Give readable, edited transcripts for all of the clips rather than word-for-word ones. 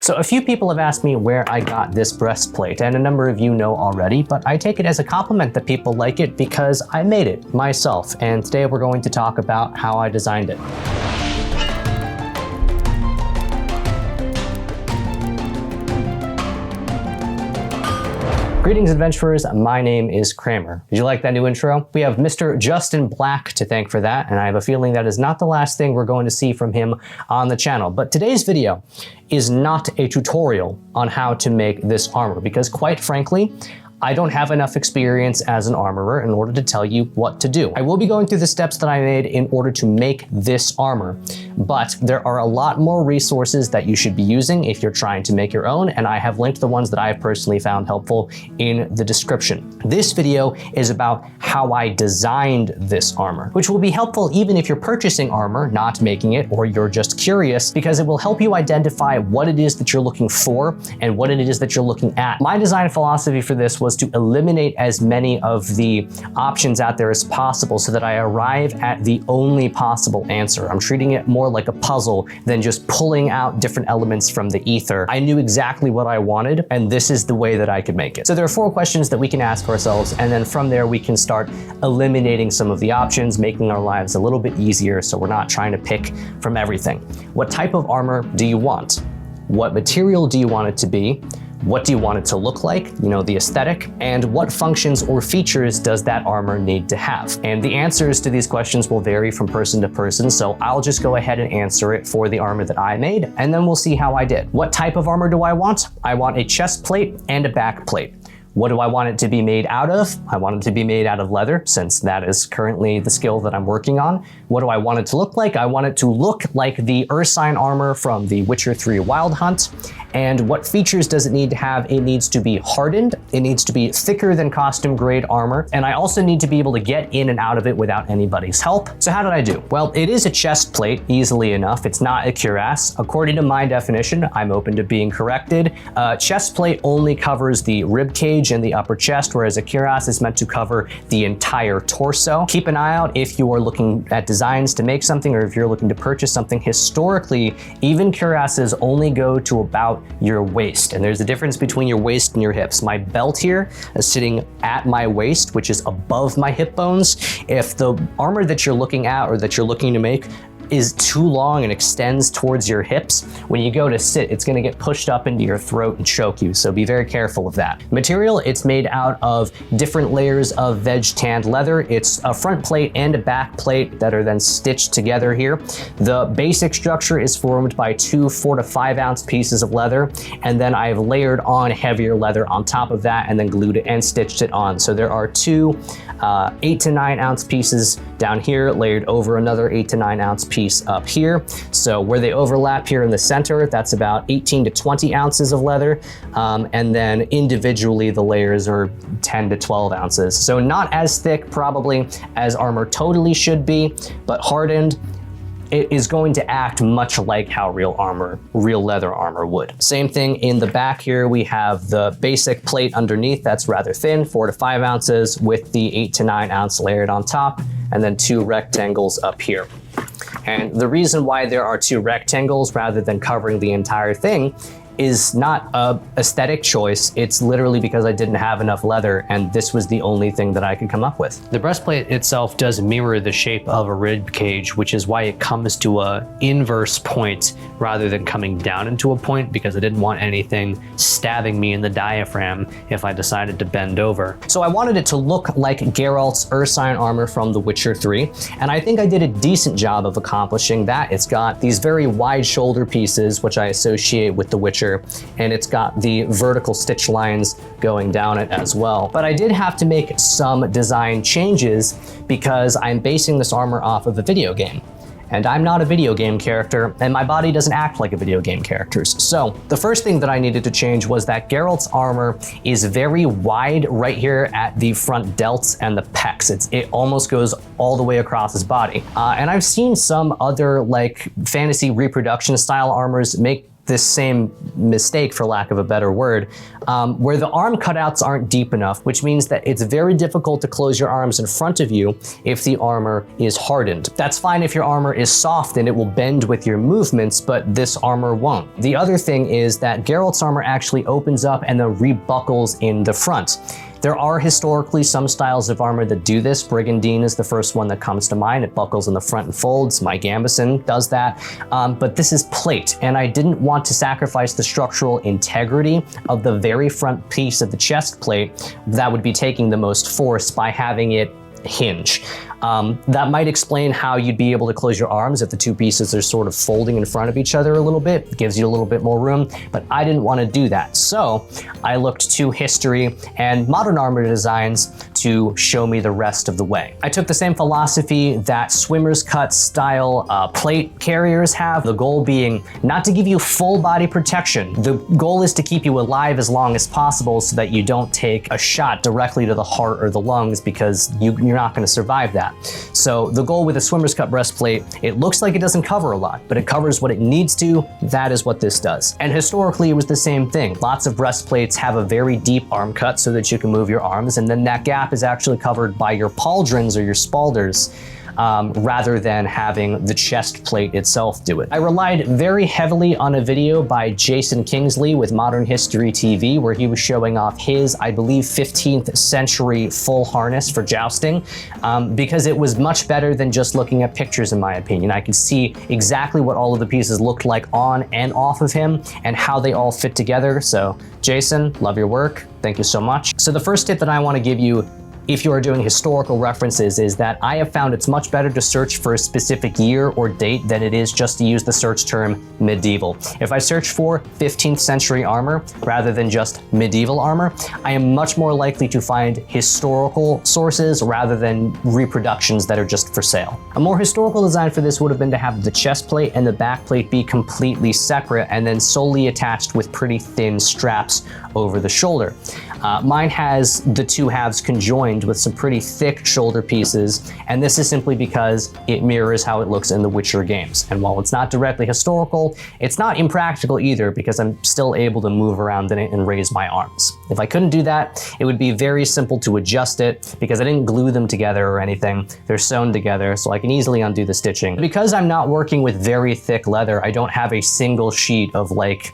So a few people have asked me where I got this breastplate, and a number of you know already, but I take it as a compliment that people like it because I made it myself, and today we're going to talk about how I designed it. Greetings, adventurers. My name is Kramer. Did you like that new intro? We have Mr. Justin Black to thank for that, and I have a feeling that is not the last thing we're going to see from him on the channel. But today's video is not a tutorial on how to make this armor, because quite frankly, I don't have enough experience as an armorer in order to tell you what to do. I will be going through the steps that I made in order to make this armor, but there are a lot more resources that you should be using if you're trying to make your own, and I have linked the ones that I have personally found helpful in the description. This video is about how I designed this armor, which will be helpful even if you're purchasing armor, not making it, or you're just curious, because it will help you identify what it is that you're looking for and what it is that you're looking at. My design philosophy for this was to eliminate as many of the options out there as possible so that I arrive at the only possible answer. I'm treating it more like a puzzle than just pulling out different elements from the ether. I knew exactly what I wanted, and this is the way that I could make it. So there are 4 questions that we can ask ourselves, and then from there we can start eliminating some of the options, making our lives a little bit easier so we're not trying to pick from everything. What type of armor do you want? What material do you want it to be? What do you want it to look like? You know, the aesthetic. And what functions or features does that armor need to have? And the answers to these questions will vary from person to person, so I'll just go ahead and answer it for the armor that I made, and then we'll see how I did. What type of armor do I want? I want a chest plate and a back plate. What do I want it to be made out of? I want it to be made out of leather, since that is currently the skill that I'm working on. What do I want it to look like? I want it to look like the Ursine armor from the Witcher 3 Wild Hunt. And what features does it need to have? It needs to be hardened. It needs to be thicker than costume grade armor. And I also need to be able to get in and out of it without anybody's help. So how did I do? Well, it is a chest plate, easily enough. It's not a cuirass. According to my definition, I'm open to being corrected. Chest plate only covers the rib cage and the upper chest, whereas a cuirass is meant to cover the entire torso. Keep an eye out if you are looking at designs to make something, or if you're looking to purchase something. Historically, even cuirasses only go to about your waist, and there's a difference between your waist and your hips. My belt here is sitting at my waist, which is above my hip bones. If the armor that you're looking at or that you're looking to make is too long and extends towards your hips, when you go to sit, it's gonna get pushed up into your throat and choke you, so be very careful of that. Material, it's made out of different layers of veg tanned leather. It's a front plate and a back plate that are then stitched together here. The basic structure is formed by 2 4 to 5 ounce pieces of leather, and then I've layered on heavier leather on top of that and then glued it and stitched it on. So there are 2 8 to 9 ounce pieces down here layered over another 8 to 9 ounce piece up here. So where they overlap here in the center, that's about 18 to 20 ounces of leather. And then individually, the layers are 10 to 12 ounces. So not as thick probably as armor totally should be, but hardened. It is going to act much like how real leather armor would. Same thing in the back here. We have the basic plate underneath that's rather thin, 4 to 5 ounces, with the 8 to 9 ounce layered on top, and then 2 rectangles up here. And the reason why there are 2 rectangles rather than covering the entire thing is not a aesthetic choice. It's literally because I didn't have enough leather, and this was the only thing that I could come up with. The breastplate itself does mirror the shape of a rib cage, which is why it comes to a inverse point rather than coming down into a point, because I didn't want anything stabbing me in the diaphragm if I decided to bend over. So I wanted it to look like Geralt's Ursine armor from The Witcher 3, and I think I did a decent job of accomplishing that. It's got these very wide shoulder pieces, which I associate with The Witcher, and it's got the vertical stitch lines going down it as well. But I did have to make some design changes because I'm basing this armor off of a video game. And I'm not a video game character, and my body doesn't act like a video game character's. So the first thing that I needed to change was that Geralt's armor is very wide right here at the front delts and the pecs. It almost goes all the way across his body. And I've seen some other like fantasy reproduction style armors make this same mistake, for lack of a better word, where the arm cutouts aren't deep enough, which means that it's very difficult to close your arms in front of you if the armor is hardened. That's fine if your armor is soft and it will bend with your movements, but this armor won't. The other thing is that Geralt's armor actually opens up and then rebuckles in the front. There are historically some styles of armor that do this. Brigandine is the first one that comes to mind. It buckles in the front and folds. My Gambison does that. But this is plate, and I didn't want to sacrifice the structural integrity of the very front piece of the chest plate that would be taking the most force by having it hinge. That might explain how you'd be able to close your arms if the two pieces are sort of folding in front of each other a little bit. It gives you a little bit more room, but I didn't want to do that. So I looked to history and modern armor designs to show me the rest of the way. I took the same philosophy that swimmer's cut style plate carriers have, the goal being not to give you full body protection. The goal is to keep you alive as long as possible so that you don't take a shot directly to the heart or the lungs, because you're not going to survive that. So the goal with a swimmer's cut breastplate, it looks like it doesn't cover a lot, but it covers what it needs to. That is what this does. And historically, it was the same thing. Lots of breastplates have a very deep arm cut so that you can move your arms, and then that gap is actually covered by your pauldrons or your spalders, rather than having the chest plate itself do it. I relied very heavily on a video by Jason Kingsley with Modern History TV, where he was showing off his, I believe, 15th century full harness for jousting, because it was much better than just looking at pictures, in my opinion. I could see exactly what all of the pieces looked like on and off of him and how they all fit together. So Jason, love your work. Thank you so much. So the first tip that I want to give you, if you are doing historical references, is that I have found it's much better to search for a specific year or date than it is just to use the search term medieval. If I search for 15th century armor rather than just medieval armor, I am much more likely to find historical sources rather than reproductions that are just for sale. A more historical design for this would have been to have the chest plate and the back plate be completely separate and then solely attached with pretty thin straps over the shoulder. Mine has the two halves conjoined with some pretty thick shoulder pieces, and this is simply because it mirrors how it looks in the Witcher games. And while it's not directly historical, it's not impractical either, because I'm still able to move around in it and raise my arms. If I couldn't do that, it would be very simple to adjust it, because I didn't glue them together or anything. They're sewn together, so I can easily undo the stitching. Because I'm not working with very thick leather, I don't have a single sheet of like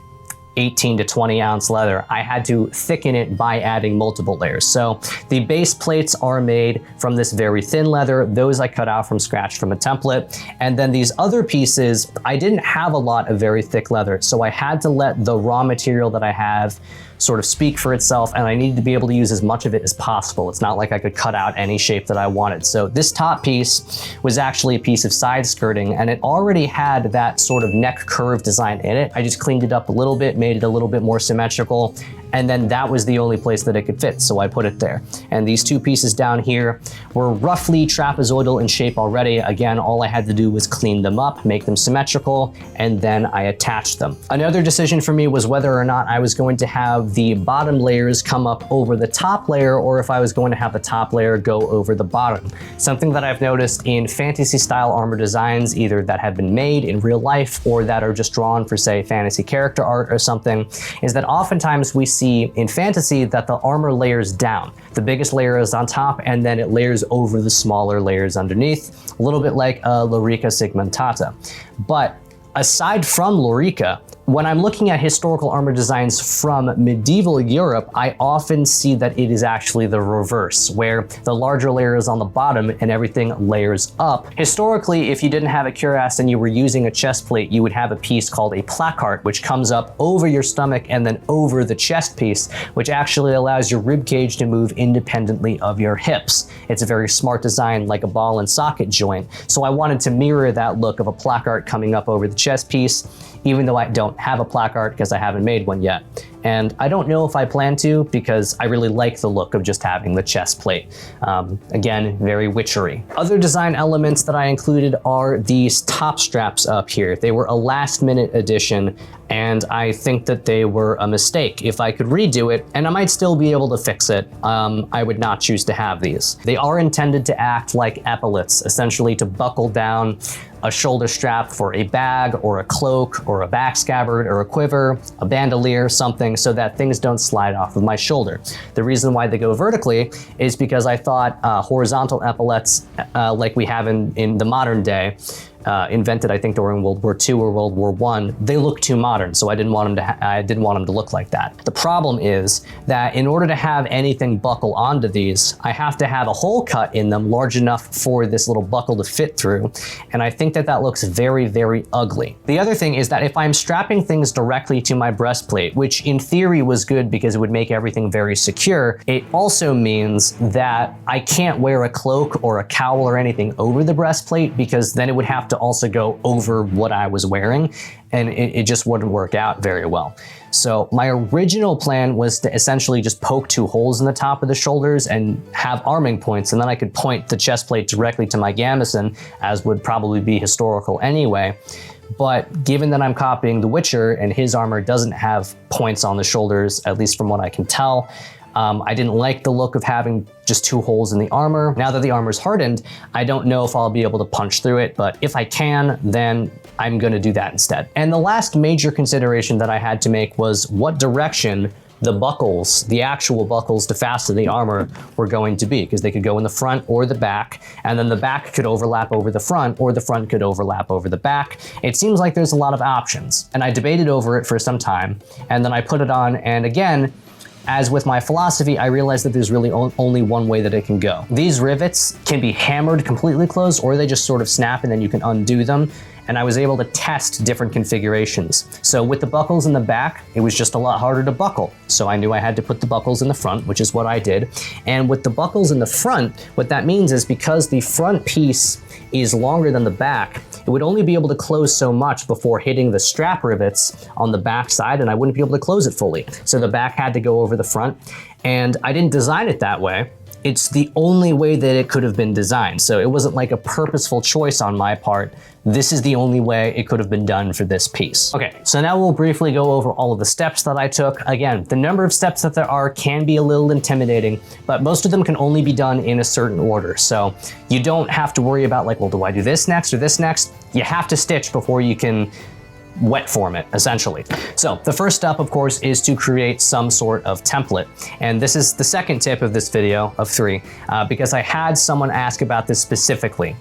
18 to 20 ounce leather. I had to thicken it by adding multiple layers. So the base plates are made from this very thin leather. Those I cut out from scratch from a template. And then these other pieces, I didn't have a lot of very thick leather, so I had to let the raw material that I have sort of speak for itself, and I needed to be able to use as much of it as possible. It's not like I could cut out any shape that I wanted. So this top piece was actually a piece of side skirting, and it already had that sort of neck curve design in it. I just cleaned it up a little bit, made it a little bit more symmetrical, and then that was the only place that it could fit, so I put it there. And these two pieces down here were roughly trapezoidal in shape already. Again, all I had to do was clean them up, make them symmetrical, and then I attached them. Another decision for me was whether or not I was going to have the bottom layers come up over the top layer, or if I was going to have the top layer go over the bottom. Something that I've noticed in fantasy style armor designs, either that have been made in real life or that are just drawn for, say, fantasy character art or something, is that oftentimes we see in fantasy that the armor layers down. The biggest layer is on top, and then it layers over the smaller layers underneath, a little bit like a Lorica Segmentata. But aside from Lorica, when I'm looking at historical armor designs from medieval Europe, I often see that it is actually the reverse, where the larger layer is on the bottom and everything layers up. Historically, if you didn't have a cuirass and you were using a chest plate, you would have a piece called a placard, which comes up over your stomach and then over the chest piece, which actually allows your rib cage to move independently of your hips. It's a very smart design, like a ball and socket joint. So I wanted to mirror that look of a placard coming up over the chest piece, even though I don't have a placard because I haven't made one yet. And I don't know if I plan to, because I really like the look of just having the chest plate. Again, very witchery. Other design elements that I included are these top straps up here. They were a last minute addition, and I think that they were a mistake. If I could redo it, and I might still be able to fix it, I would not choose to have these. They are intended to act like epaulets, essentially to buckle down a shoulder strap for a bag or a cloak or a back scabbard or a quiver, a bandolier, something so that things don't slide off of my shoulder. The reason why they go vertically is because I thought horizontal epaulets like we have in the modern day, invented I think during World War II or World War I, they look too modern, so I didn't want them to look like that. The problem is that in order to have anything buckle onto these, I have to have a hole cut in them large enough for this little buckle to fit through, and I think that looks very, very ugly. The other thing is that if I'm strapping things directly to my breastplate, which in theory was good because it would make everything very secure, it also means that I can't wear a cloak or a cowl or anything over the breastplate, because then it would have to also go over what I was wearing, and it just wouldn't work out very well. So my original plan was to essentially just poke 2 holes in the top of the shoulders and have arming points, and then I could point the chest plate directly to my gambeson, as would probably be historical anyway. But given that I'm copying The Witcher and his armor doesn't have points on the shoulders, at least from what I can tell, I didn't like the look of having just 2 holes in the armor. Now that the armor's hardened, I don't know if I'll be able to punch through it, but if I can, then I'm gonna do that instead. And the last major consideration that I had to make was what direction the buckles, the actual buckles to fasten the armor, were going to be, because they could go in the front or the back, and then the back could overlap over the front, or the front could overlap over the back. It seems like there's a lot of options, and I debated over it for some time, and then I put it on, and again, as with my philosophy, I realized that there's really only one way that it can go. These rivets can be hammered completely closed, or they just sort of snap and then you can undo them. And I was able to test different configurations. So with the buckles in the back, it was just a lot harder to buckle. So I knew I had to put the buckles in the front, which is what I did. And with the buckles in the front, what that means is because the front piece is longer than the back, it would only be able to close so much before hitting the strap rivets on the back side, and I wouldn't be able to close it fully. So the back had to go over the front, and I didn't design it that way. It's the only way that it could have been designed. So it wasn't like a purposeful choice on my part. This is the only way it could have been done for this piece. Okay, so now we'll briefly go over all of the steps that I took. Again, the number of steps that there are can be a little intimidating, but most of them can only be done in a certain order. So you don't have to worry about like, well, do I do this next or this next? You have to stitch before you can wet form it, essentially. So the first step, of course, is to create some sort of template. And this is the second tip of this video of 3, because I had someone ask about this specifically.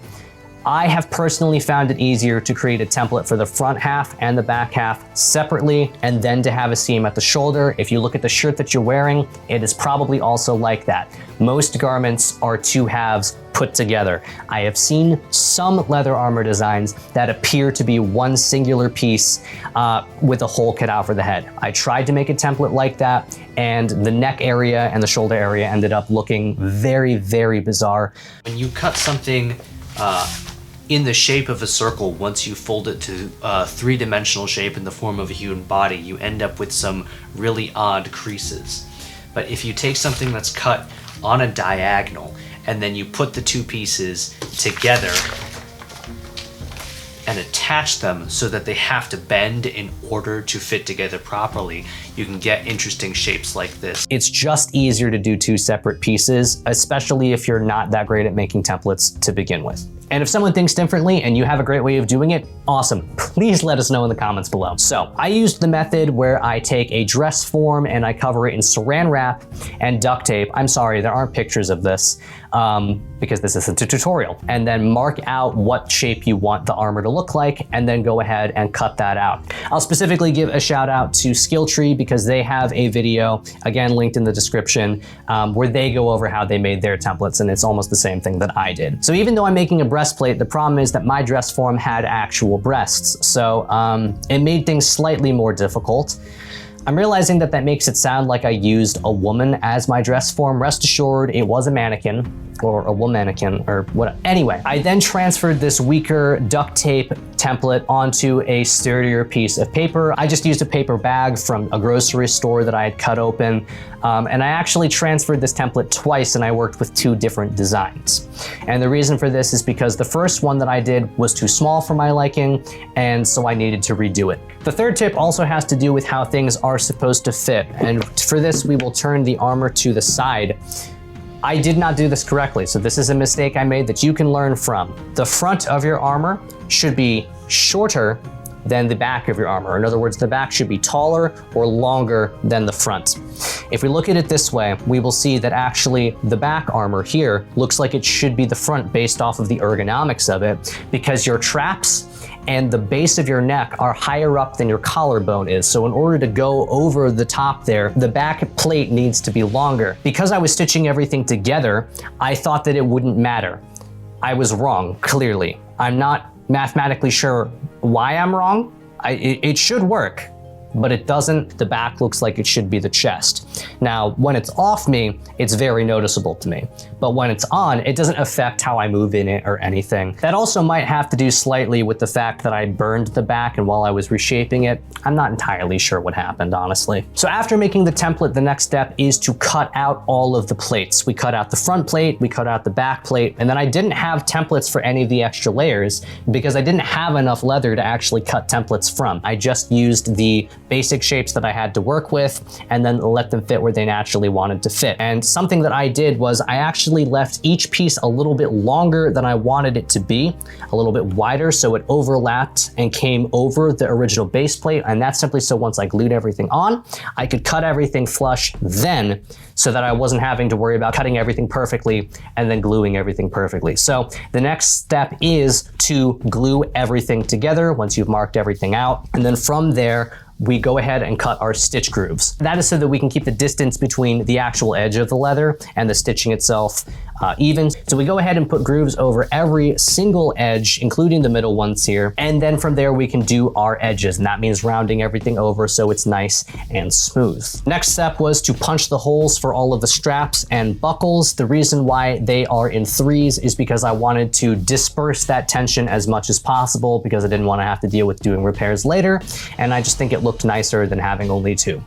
I have personally found it easier to create a template for the front half and the back half separately, and then to have a seam at the shoulder. If you look at the shirt that you're wearing, it is probably also like that. Most garments are 2 halves put together. I have seen some leather armor designs that appear to be one singular piece with a hole cut out for the head. I tried to make a template like that, and the neck area and the shoulder area ended up looking very, very bizarre. When you cut something in the shape of a circle, once you fold it to a 3-dimensional shape in the form of a human body, you end up with some really odd creases. But if you take something that's cut on a diagonal and then you put the 2 pieces together and attach them so that they have to bend in order to fit together properly, you can get interesting shapes like this. It's just easier to do 2 separate pieces, especially if you're not that great at making templates to begin with. And if someone thinks differently and you have a great way of doing it, awesome. Please let us know in the comments below. So I used the method where I take a dress form and I cover it in saran wrap and duct tape. I'm sorry, there aren't pictures of this because this isn't a tutorial. And then mark out what shape you want the armor to look like, and then go ahead and cut that out. I'll specifically give a shout out to Skilltree because they have a video, again linked in the description, where they go over how they made their templates, and it's almost the same thing that I did. So even though I'm making a breastplate, the problem is that my dress form had actual breasts, so it made things slightly more difficult. I'm realizing that that makes it sound like I used a woman as my dress form. Rest assured, it was a mannequin, or a womanikin, or what. Anyway, I then transferred this weaker duct tape template onto a sturdier piece of paper. I just used a paper bag from a grocery store that I had cut open, and I actually transferred this template twice, and I worked with 2 different designs. And the reason for this is because the first one that I did was too small for my liking, and so I needed to redo it. The third tip also has to do with how things are supposed to fit, and for this we will turn the armor to the side. I did not do this correctly, so this is a mistake I made that you can learn from. The front of your armor should be shorter than the back of your armor. In other words, the back should be taller or longer than the front. If we look at it this way, we will see that actually the back armor here looks like it should be the front based off of the ergonomics of it, because your traps and the base of your neck are higher up than your collarbone is. So in order to go over the top there, the back plate needs to be longer. Because I was stitching everything together, I thought that it wouldn't matter. I was wrong, clearly. I'm not mathematically sure why I'm wrong. It should work, but it doesn't. The back looks like it should be the chest. Now, when it's off me, it's very noticeable to me. But when it's on, it doesn't affect how I move in it or anything. That also might have to do slightly with the fact that I burned the back, and while I was reshaping it, I'm not entirely sure what happened, honestly. So after making the template, the next step is to cut out all of the plates. We cut out the front plate, we cut out the back plate, and then I didn't have templates for any of the extra layers because I didn't have enough leather to actually cut templates from. I just used the basic shapes that I had to work with and then let them fit where they naturally wanted to fit. And something that I did was I actually left each piece a little bit longer than I wanted it to be, a little bit wider, so it overlapped and came over the original base plate. And that's simply so once I glued everything on, I could cut everything flush then, so that I wasn't having to worry about cutting everything perfectly and then gluing everything perfectly. So the next step is to glue everything together once you've marked everything out. And then from there, we go ahead and cut our stitch grooves. That is so that we can keep the distance between the actual edge of the leather and the stitching itself even. So we go ahead and put grooves over every single edge, including the middle ones here. And then from there, we can do our edges. And that means rounding everything over so it's nice and smooth. Next step was to punch the holes for all of the straps and buckles. The reason why they are in threes is because I wanted to disperse that tension as much as possible, because I didn't want to have to deal with doing repairs later. And I just think it looked nicer than having only two.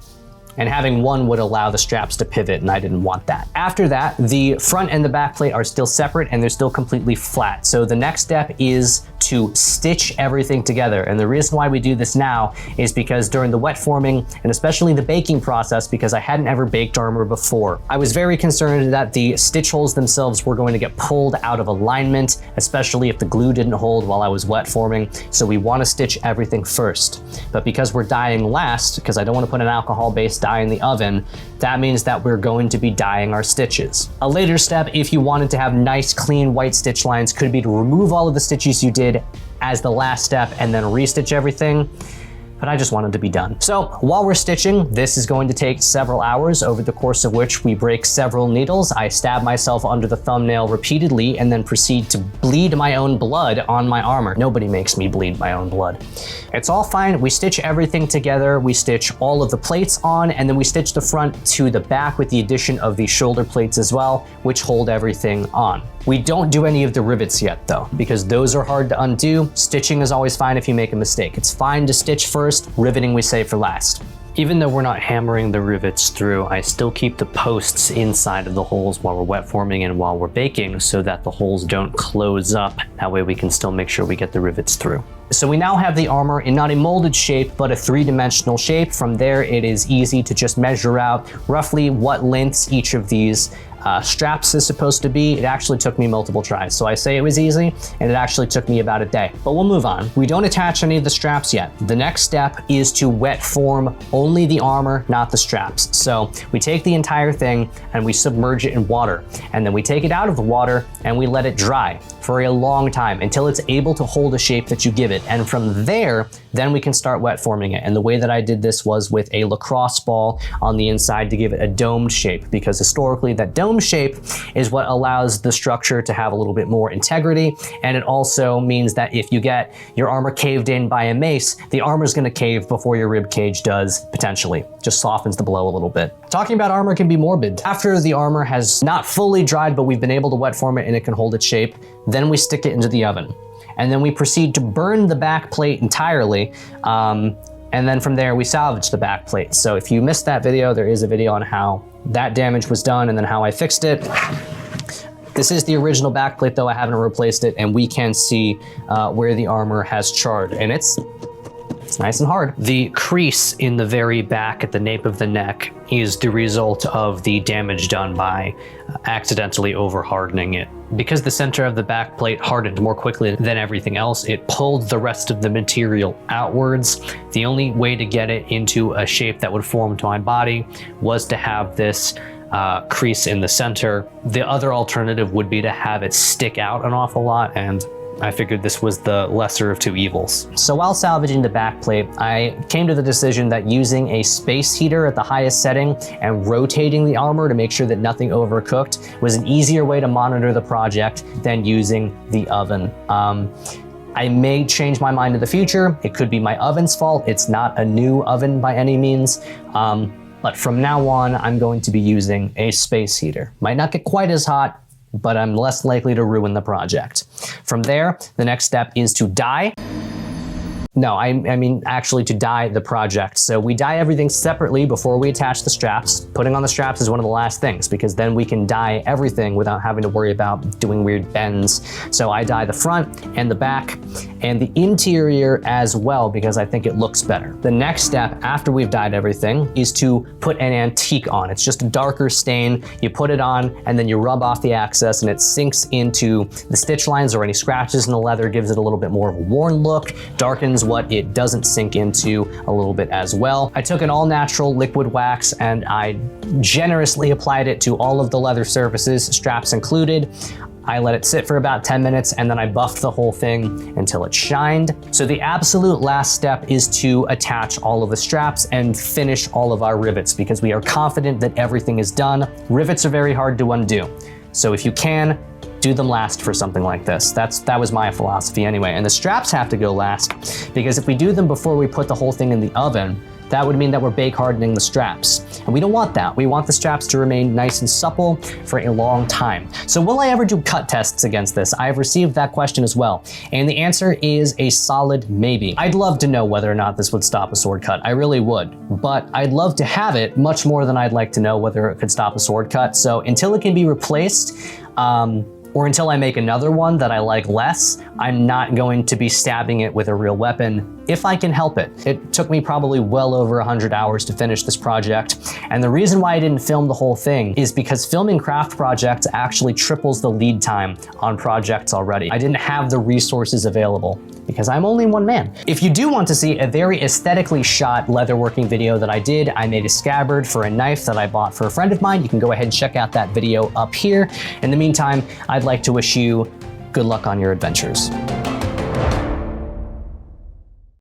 And having one would allow the straps to pivot, and I didn't want that. After that, the front and the back plate are still separate and they're still completely flat. So the next step is to stitch everything together. And the reason why we do this now is because during the wet forming, and especially the baking process, because I hadn't ever baked armor before, I was very concerned that the stitch holes themselves were going to get pulled out of alignment, especially if the glue didn't hold while I was wet forming. So we want to stitch everything first. But because we're dyeing last, because I don't want to put an alcohol-based dye in the oven, that means that we're going to be dyeing our stitches. A later step, if you wanted to have nice, clean white stitch lines, could be to remove all of the stitches you did as the last step and then restitch everything. But I just wanted to be done. So while we're stitching, this is going to take several hours, over the course of which we break several needles. I stab myself under the thumbnail repeatedly and then proceed to bleed my own blood on my armor. Nobody makes me bleed my own blood. It's all fine. We stitch everything together. We stitch all of the plates on, and then we stitch the front to the back with the addition of the shoulder plates as well, which hold everything on. We don't do any of the rivets yet though, because those are hard to undo. Stitching is always fine if you make a mistake. It's fine to stitch first, riveting we save for last. Even though we're not hammering the rivets through, I still keep the posts inside of the holes while we're wet forming and while we're baking so that the holes don't close up. That way we can still make sure we get the rivets through. So we now have the armor in not a molded shape, but a three-dimensional shape. From there, it is easy to just measure out roughly what lengths each of these straps is supposed to be. It actually took me multiple tries. So I say it was easy, and it actually took me about a day. But we'll move on. We don't attach any of the straps yet. The next step is to wet form only the armor, not the straps. So we take the entire thing and we submerge it in water. And then we take it out of the water and we let it dry for a long time until it's able to hold a shape that you give it. And from there, then we can start wet forming it. And the way that I did this was with a lacrosse ball on the inside to give it a domed shape, because historically that dome shape is what allows the structure to have a little bit more integrity. And it also means that if you get your armor caved in by a mace, the armor is going to cave before your rib cage does, potentially. Just softens the blow a little bit. Talking about armor can be morbid. After the armor has not fully dried, but we've been able to wet form it and it can hold its shape, then we stick it into the oven. And then we proceed to burn the back plate entirely. And then from there, we salvage the back plate. So if you missed that video, there is a video on how that damage was done and then how I fixed it. This is the original back plate though, I haven't replaced it, and we can see where the armor has charred. And it's It's nice and hard. The crease in the very back at the nape of the neck is the result of the damage done by accidentally over hardening it. Because the center of the back plate hardened more quickly than everything else, it pulled the rest of the material outwards. The only way to get it into a shape that would form to my body was to have this crease in the center. The other alternative would be to have it stick out an awful lot, and I figured this was the lesser of two evils. So while salvaging the backplate, I came to the decision that using a space heater at the highest setting and rotating the armor to make sure that nothing overcooked was an easier way to monitor the project than using the oven. I may change my mind in the future. It could be my oven's fault. It's not a new oven by any means. But from now on, I'm going to be using a space heater. Might not get quite as hot, but I'm less likely to ruin the project. From there, the next step is to dye. No, I mean actually to dye the project. So we dye everything separately before we attach the straps. Putting on the straps is one of the last things because then we can dye everything without having to worry about doing weird bends. So I dye the front and the back and the interior as well because I think it looks better. The next step after we've dyed everything is to put an antique on. It's just a darker stain. You put it on and then you rub off the excess and it sinks into the stitch lines or any scratches in the leather, gives it a little bit more of a worn look, darkens what it doesn't sink into a little bit as well. I took an all natural liquid wax and I generously applied it to all of the leather surfaces, straps included. I let it sit for about 10 minutes and then I buffed the whole thing until it shined. So the absolute last step is to attach all of the straps and finish all of our rivets because we are confident that everything is done. Rivets are very hard to undo. So if you can, do them last for something like this. That was my philosophy anyway. And the straps have to go last because if we do them before we put the whole thing in the oven, that would mean that we're bake hardening the straps. And we don't want that. We want the straps to remain nice and supple for a long time. So will I ever do cut tests against this? I've received that question as well. And the answer is a solid maybe. I'd love to know whether or not this would stop a sword cut. I really would. But I'd love to have it much more than I'd like to know whether it could stop a sword cut. So until it can be replaced, or until I make another one that I like less, I'm not going to be stabbing it with a real weapon if I can help it. It took me probably well over 100 hours to finish this project. And the reason why I didn't film the whole thing is because filming craft projects actually triples the lead time on projects already. I didn't have the resources available because I'm only one man. If you do want to see a very aesthetically shot leatherworking video that I did, I made a scabbard for a knife that I bought for a friend of mine. You can go ahead and check out that video up here. In the meantime, I'd like to wish you good luck on your adventures.